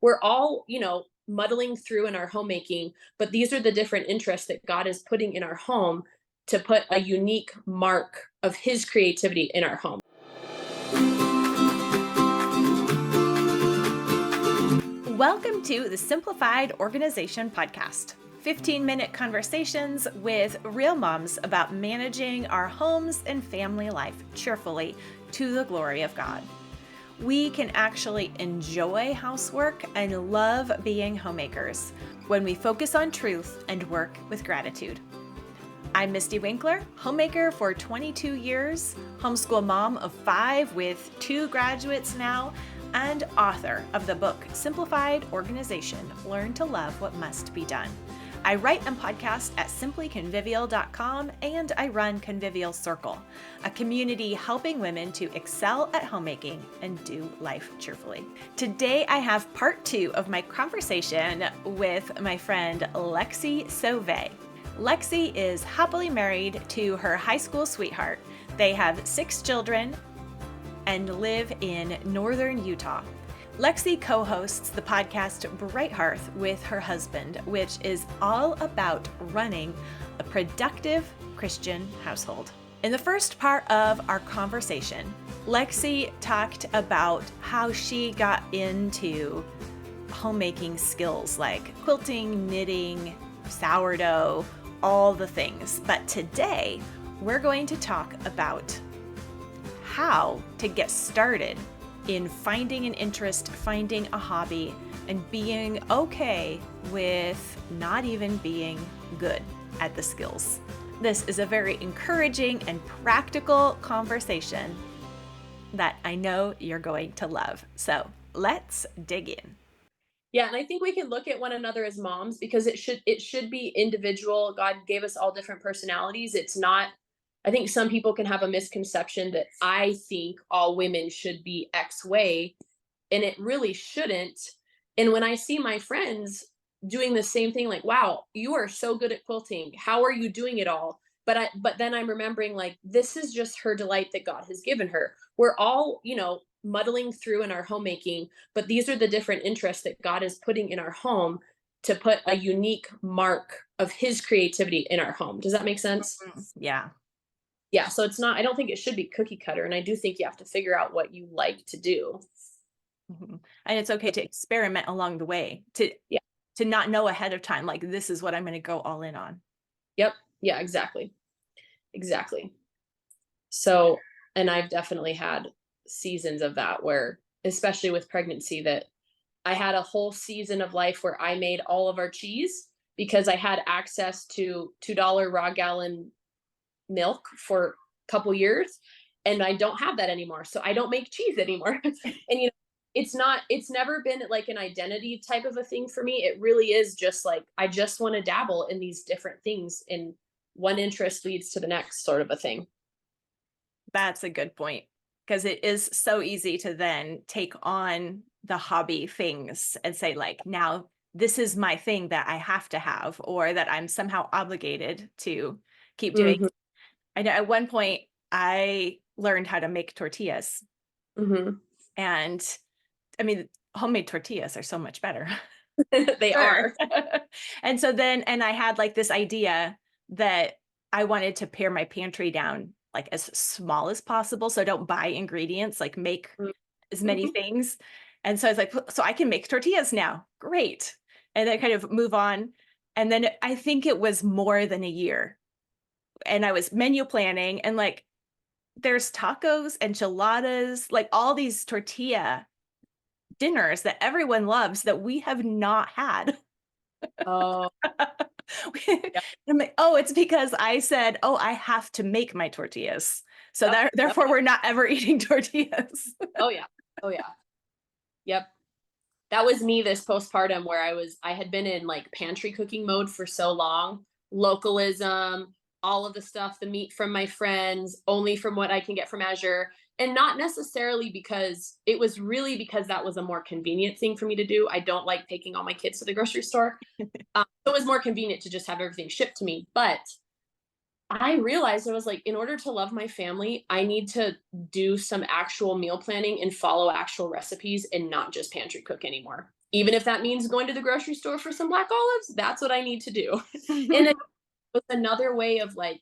we're all, muddling through in our homemaking, but these are the different interests that God is putting in our home to put a unique mark of his creativity in our home. Welcome to the Simplified Organization Podcast. 15-minute conversations with real moms about managing our homes and family life cheerfully to the glory of God. We can actually enjoy housework and love being homemakers when we focus on truth and work with gratitude. I'm Mystie Winckler, homemaker for 22 years, homeschool mom of 5 with 2 graduates now, and author of the book Simplified Organization, Learn to Love What Must Be Done. I write and podcast at simplyconvivial.com, and I run Convivial Circle, a community helping women to excel at homemaking and do life cheerfully. Today, I have part 2 of my conversation with my friend Lexy Sauvé. Lexy is happily married to her high school sweetheart. They have 6 children and live in northern Utah. Lexy co-hosts the podcast Bright Hearth with her husband, which is all about running a productive Christian household. In the first part of our conversation, Lexy talked about how she got into homemaking skills like quilting, knitting, sourdough, all the things. But today, we're going to talk about how to get started in finding an interest, finding a hobby, and being okay with not even being good at the skills. This is a very encouraging and practical conversation that I know you're going to love. So let's dig in. Yeah, and I think we can look at one another as moms because it should be individual. God gave us all different personalities. It's not, I think some people can have a misconception that I think all women should be X way, and it really shouldn't. And when I see my friends doing the same thing, like, wow, you are so good at quilting. How are you doing it all? But then I'm remembering, like, this is just her delight that God has given her. We're all, muddling through in our homemaking, but these are the different interests that God is putting in our home to put a unique mark of his creativity in our home. Does that make sense? Yeah. Yeah. So it's not, I don't think it should be cookie cutter. And I do think you have to figure out what you like to do. Mm-hmm. And it's okay to experiment along the way, to not know ahead of time, like, this is what I'm going to go all in on. Yep. Yeah, exactly. Exactly. So, and I've definitely had seasons of that where, especially with pregnancy, that I had a whole season of life where I made all of our cheese because I had access to $2 raw gallon milk for a couple years, and I don't have that anymore. So I don't make cheese anymore. And it's never been like an identity type of a thing for me. It really is just like, I just want to dabble in these different things, and one interest leads to the next sort of a thing. That's a good point, because it is so easy to then take on the hobby things and say, like, now this is my thing that I have to have, or that I'm somehow obligated to keep doing. Mm-hmm. I know at one point I learned how to make tortillas. Mm-hmm. And I mean, homemade tortillas are so much better. They are. And so then, and I had like this idea that I wanted to pare my pantry down like as small as possible. So don't buy ingredients, like make as many things. And so I was like, so I can make tortillas now. Great. And then kind of move on. And then I think it was more than a year. And I was menu planning, and like, there's tacos, enchiladas, like all these tortilla dinners that everyone loves that we have not had. Oh, yeah. I'm like, oh, it's because I said, oh, I have to make my tortillas. So therefore we're not ever eating tortillas. Oh yeah. Oh yeah. Yep. That was me this postpartum, where I had been in like pantry cooking mode for so long. Localism, all of the stuff, the meat from my friends, only from what I can get from Azure. And not necessarily because it was really because that was a more convenient thing for me to do. I don't like taking all my kids to the grocery store. It was more convenient to just have everything shipped to me. But I realized, I was like, in order to love my family, I need to do some actual meal planning and follow actual recipes and not just pantry cook anymore. even if that means going to the grocery store for some black olives, that's what I need to do. And it was another way of like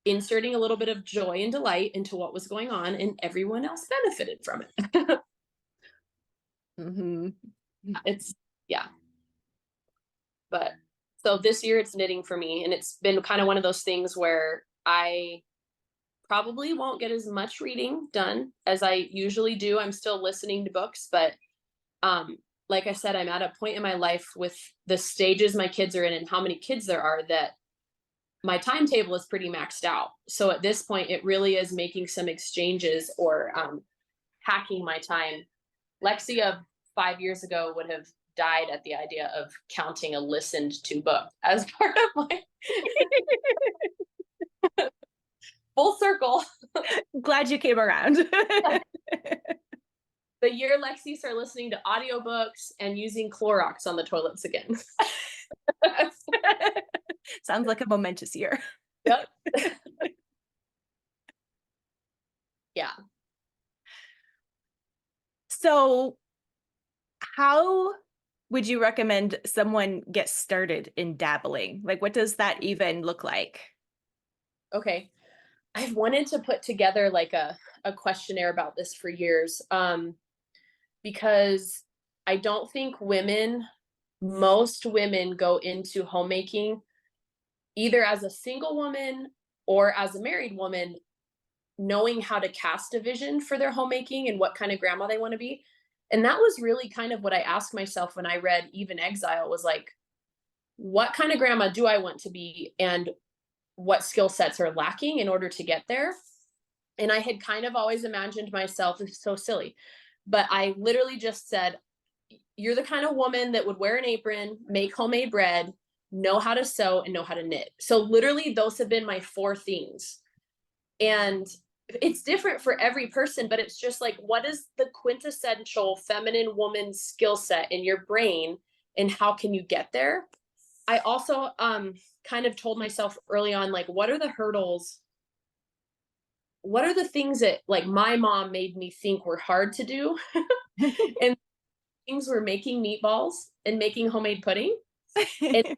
inserting a little bit of joy and delight into what was going on, and everyone else benefited from it. Hmm. It's, yeah. But so this year it's knitting for me, and it's been kind of one of those things where I probably won't get as much reading done as I usually do. I'm still listening to books, but um like I said, I'm at a point in my life with the stages my kids are in and how many kids there are that my timetable is pretty maxed out. So at this point, it really is making some exchanges or hacking my time. Lexy of 5 years ago would have died at the idea of counting a listened to book as part of my full circle. Glad you came around. The year Lexi started listening to audiobooks and using Clorox on the toilets again. Sounds like a momentous year. Yep. Yeah. So, how would you recommend someone get started in dabbling? Like, what does that even look like? Okay. I've wanted to put together like a questionnaire about this for years. Because I don't think most women go into homemaking either as a single woman or as a married woman, knowing how to cast a vision for their homemaking and what kind of grandma they want to be. And that was really kind of what I asked myself when I read Even Exile, was like, what kind of grandma do I want to be? And what skill sets are lacking in order to get there? And I had kind of always imagined myself, it's so silly, but I literally just said, you're the kind of woman that would wear an apron, make homemade bread, know how to sew, and know how to knit. So literally those have been my four themes. And it's different for every person, but it's just like, what is the quintessential feminine woman skill set in your brain, and how can you get there? I also kind of told myself early on, like, what are the hurdles? What are the things that like my mom made me think were hard to do? And things were making meatballs and making homemade pudding. And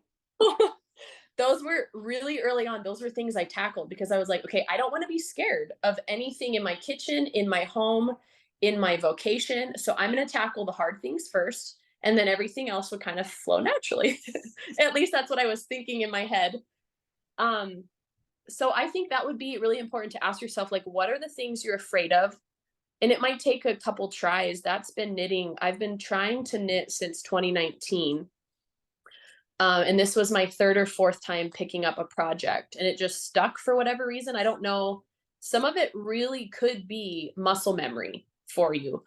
those were really early on. Those were things I tackled because I was like, okay, I don't want to be scared of anything in my kitchen, in my home, in my vocation. So I'm going to tackle the hard things first. And then everything else would kind of flow naturally. At least that's what I was thinking in my head. Um, so I think that would be really important to ask yourself, like, what are the things you're afraid of? And it might take a couple tries. That's been knitting. I've been trying to knit since 2019. And this was my third or fourth time picking up a project, and it just stuck for whatever reason. I don't know. Some of it really could be muscle memory for you.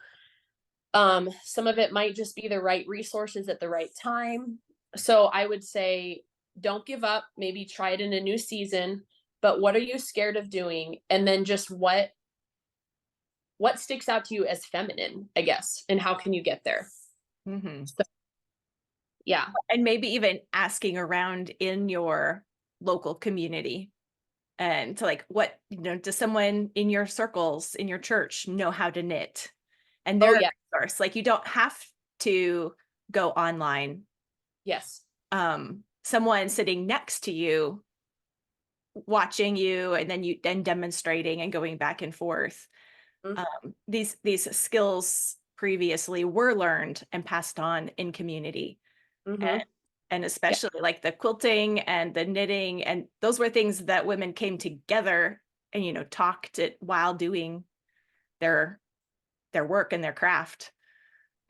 Some of it might just be the right resources at the right time. So I would say, don't give up. Maybe try it in a new season. But what are you scared of doing? And then just what sticks out to you as feminine, I guess, and how can you get there? Hmm. So, yeah. And maybe even asking around in your local community, and to like, what, does someone in your circles, in your church, know how to knit? And Oh, they're a yeah. resource. Like, you don't have to go online. Yes. Someone sitting next to you, watching you, and then demonstrating and going back and forth. Mhm. These skills previously were learned and passed on in community. Mhm. And Yeah. especially like the quilting and the knitting, and those were things that women came together and talked it while doing their work and their craft.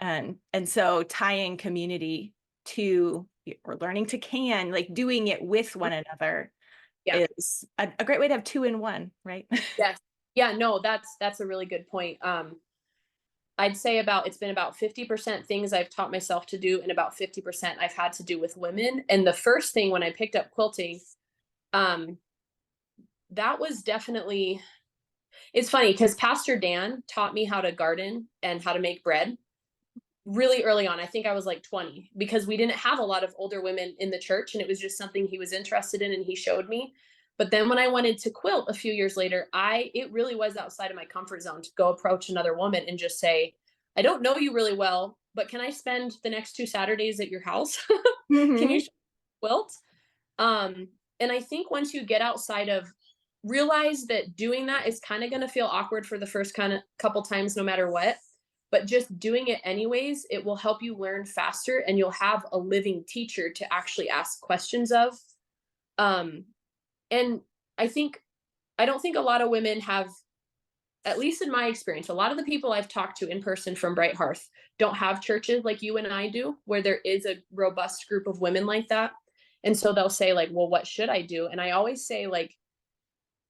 And so tying community to, or learning to can, like doing it with one another, Yeah. is a great way to have two in one, right? Yes. Yeah, no, that's a really good point. I'd say it's been about 50% things I've taught myself to do, and about 50% I've had to do with women. And the first thing when I picked up quilting, um, that was definitely, it's funny because Pastor Dan taught me how to garden and how to make bread really early on. I think I was like 20, because we didn't have a lot of older women in the church, and it was just something he was interested in and he showed me. But then when I wanted to quilt a few years later, it really was outside of my comfort zone to go approach another woman and just say, I don't know you really well, but can I spend the next 2 Saturdays at your house? Can Hmm. you quilt? Um, and I think once you get outside of realize that doing that is kind of going to feel awkward for the first kind of couple times, no matter what. But just doing it anyways, it will help you learn faster and you'll have a living teacher to actually ask questions of. Um, and I think, I don't think a lot of women have, at least in my experience, a lot of the people I've talked to in person from Bright Hearth don't have churches like you and I do, where there is a robust group of women like that. And so they'll say, like, well, what should I do? And I always say, like,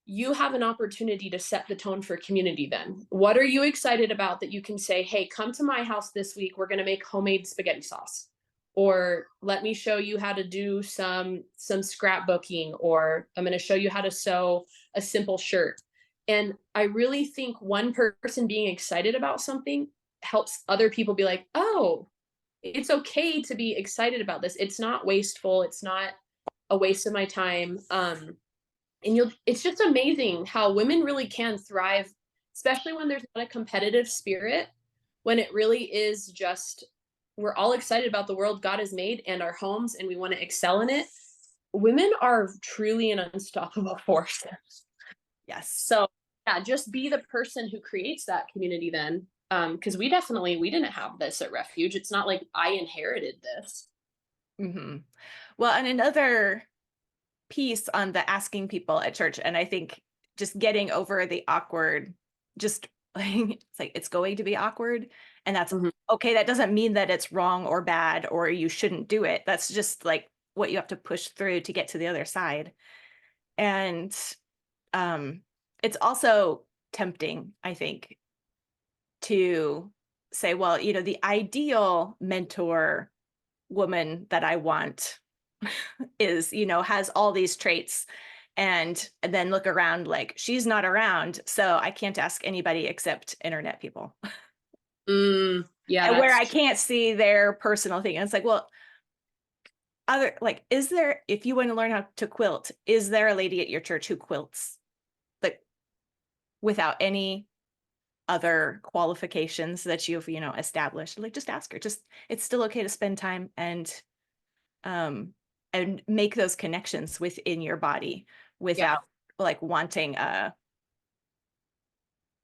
you have an opportunity to set the tone for community then. What are you excited about that you can say, hey, come to my house this week. We're going to make homemade spaghetti sauce. Or let me show you how to do some scrapbooking, or I'm going to show you how to sew a simple shirt. And I really think one person being excited about something helps other people be like, oh, it's okay to be excited about this. It's not wasteful. It's not a waste of my time. And you'll it's just amazing how women really can thrive, especially when there's not a competitive spirit, when it really is just we're all excited about the world God has made and our homes and we want to excel in it. Women are truly an unstoppable force. Yes. So yeah, just be the person who creates that community then. Because we didn't have this at Refuge. It's not like I inherited this. Hmm. Well, and another piece on the asking people at church, and I think just getting over the awkward, just like it's going to be awkward, and that's Mhm. okay. That doesn't mean that it's wrong or bad or you shouldn't do it. That's just like what you have to push through to get to the other side. And um it's also tempting, I think, to say, well, the ideal mentor woman that I want is, has all these traits, and then look around like she's not around, so I can't ask anybody except internet people. Yeah, And where that's I can't see their personal thing. And it's like, well, is there, if you want to learn how to quilt, is there a lady at your church who quilts like without any other qualifications that you've, established? Like, just ask her. Just, it's still okay to spend time um and make those connections within your body yeah. without like wanting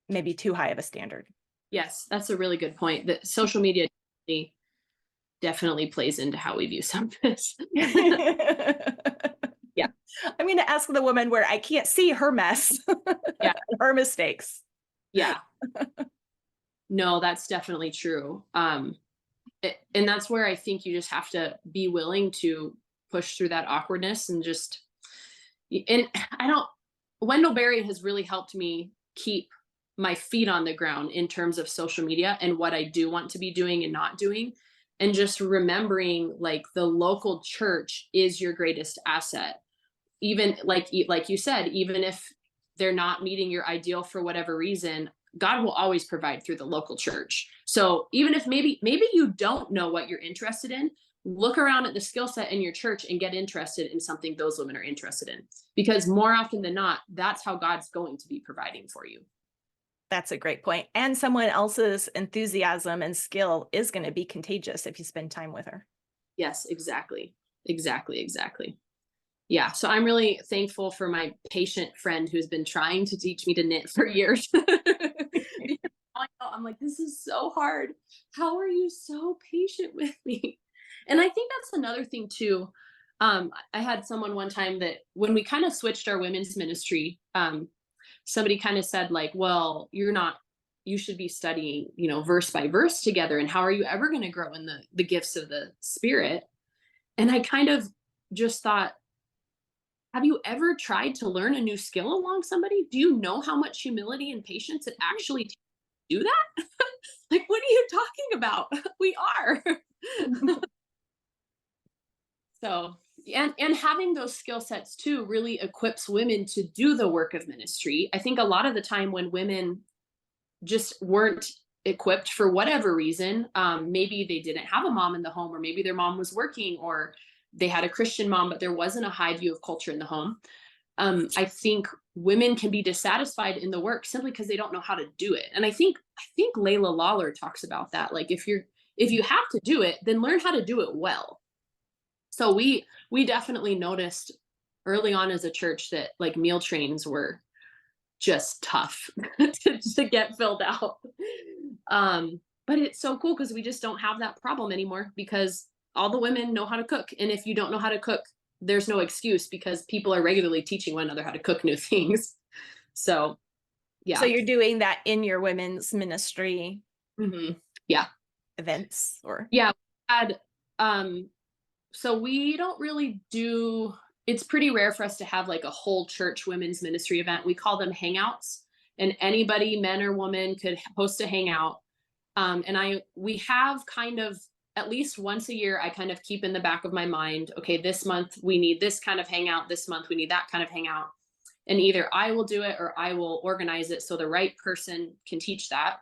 maybe too high of a standard. Yes, that's a really good point. That social media definitely plays into how we view some of this. Yeah, I'm going to ask the woman where I can't see her mess, yeah, her mistakes. yeah. No, that's definitely true. And that's where I think you just have to be willing to push through that awkwardness and just and I don't Wendell Berry has really helped me keep my feet on the ground in terms of social media and what I do want to be doing and not doing. And just remembering like the local church is your greatest asset. Even like you said, even if they're not meeting your ideal for whatever reason, God will always provide through the local church. So even if maybe you don't know what you're interested in, look around at the skill set in your church and get interested in something those women are interested in, because more often than not, that's how God's going to be providing for you. That's a great point. And someone else's enthusiasm and skill is going to be contagious if you spend time with her. Yes, exactly. Exactly. Yeah, so I'm really thankful for my patient friend who's been trying to teach me to knit for years. Because I'm like, this is so hard. How are you so patient with me? And I think that's another thing too. I had someone one time that when we kind of switched our women's ministry, somebody kind of said like, well, you should be studying, verse by verse together. And how are you ever going to grow in the gifts of the spirit? And I kind of just thought, have you ever tried to learn a new skill along somebody? Do you know how much humility and patience it actually takes to do that? Like, what are you talking about? We are. So, and having those skill sets too really equips women to do the work of ministry. I think a lot of the time when women just weren't equipped for whatever reason, maybe they didn't have a mom in the home, or maybe their mom was working, or they had a Christian mom, but there wasn't a high view of culture in the home. I think women can be dissatisfied in the work simply because they don't know how to do it. And I think Layla Lawler talks about that. Like if you have to do it, then learn how to do it well. So we definitely noticed early on as a church that like meal trains were just tough to get filled out. But it's so cool because we just don't have that problem anymore because all the women know how to cook. And if you don't know how to cook, there's no excuse because people are regularly teaching one another how to cook new things. So So yeah. you're doing that in your women's ministry Yeah. events or? Yeah. We had, so we don't really do, it's pretty rare for us to have like a whole church women's ministry event. We call them hangouts, and anybody, men or woman, could host a hangout. And we have kind of at least once a year, I kind of keep in the back of my mind, okay, this month we need this kind of hangout. This month we need that kind of hangout. And either I will do it or I will organize it so the right person can teach that.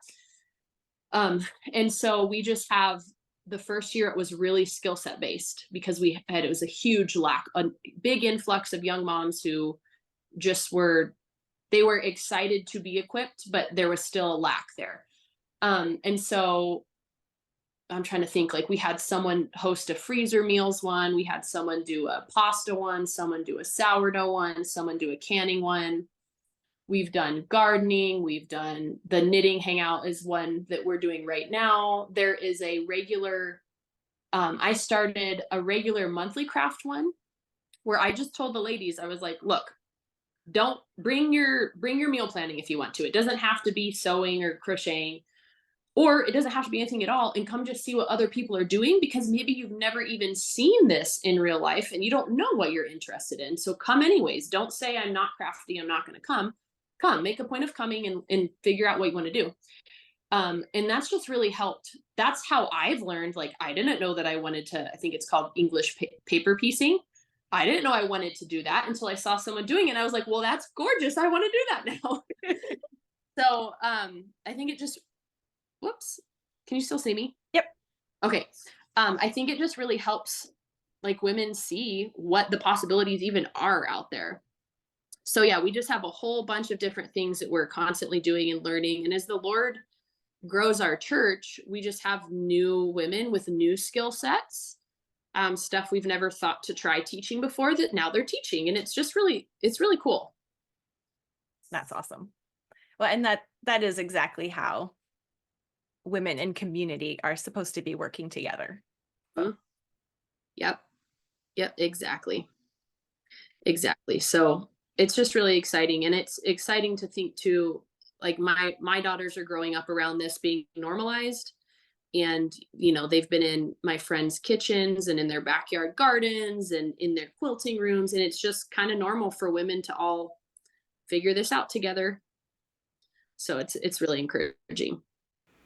And so we just have, the first year it was really skill set based because it was a huge lack, a big influx of young moms who just they were excited to be equipped, but there was still a lack there. And so I'm trying to think, like we had someone host a freezer meals one, we had someone do a pasta one, someone do a sourdough one, someone do a canning one. We've done gardening, we've done the knitting hangout is one that we're doing right now. There is a regular, I started a regular monthly craft one where I just told the ladies, I was like, look, don't bring your meal planning if you want to. It doesn't have to be sewing or crocheting, or it doesn't have to be anything at all, and come just see what other people are doing because maybe you've never even seen this in real life and you don't know what you're interested in. So come anyways. Don't say I'm not crafty, I'm not going to come. Come, make a point of coming and figure out what you want to do. And that's just really helped. That's how I've learned. Like, I didn't know that I wanted to, I think it's called English paper piecing. I didn't know I wanted to do that until I saw someone doing it. And I was like, well, that's gorgeous. I want to do that now. So I think it just, whoops, can you still see me? Yep. Okay. I think it just really helps like women see what the possibilities even are out there. So yeah, we just have a whole bunch of different things that we're constantly doing and learning. And as the Lord grows our church, we just have new women with new skill sets, stuff we've never thought to try teaching before that now they're teaching. And it's really cool. That's awesome. Well, and that is exactly how women in community are supposed to be working together. Mhm. Yep. Yep. Exactly. Exactly. So it's just really exciting. And it's exciting to think too, like my daughters are growing up around this being normalized. And, they've been in my friends' kitchens and in their backyard gardens and in their quilting rooms. And it's just kind of normal for women to all figure this out together. So it's really encouraging.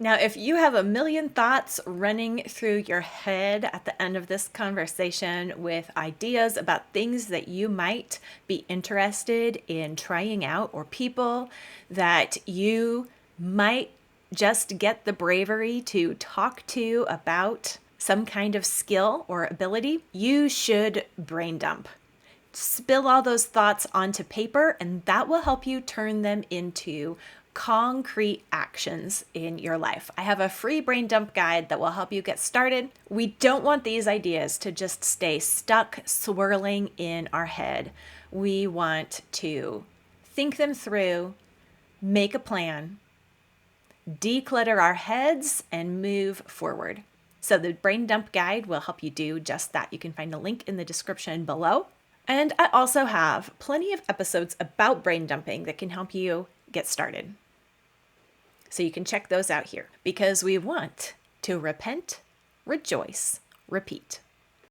Now, if you have a million thoughts running through your head at the end of this conversation with ideas about things that you might be interested in trying out or people that you might just get the bravery to talk to about some kind of skill or ability, you should brain dump. Spill all those thoughts onto paper, and that will help you turn them into concrete actions in your life. I have a free brain dump guide that will help you get started. We don't want these ideas to just stay stuck swirling in our head. We want to think them through, make a plan, declutter our heads, and move forward. So the brain dump guide will help you do just that. You can find a link in the description below. And I also have plenty of episodes about brain dumping that can help you get started. So you can check those out here because we want to repent, rejoice, repeat.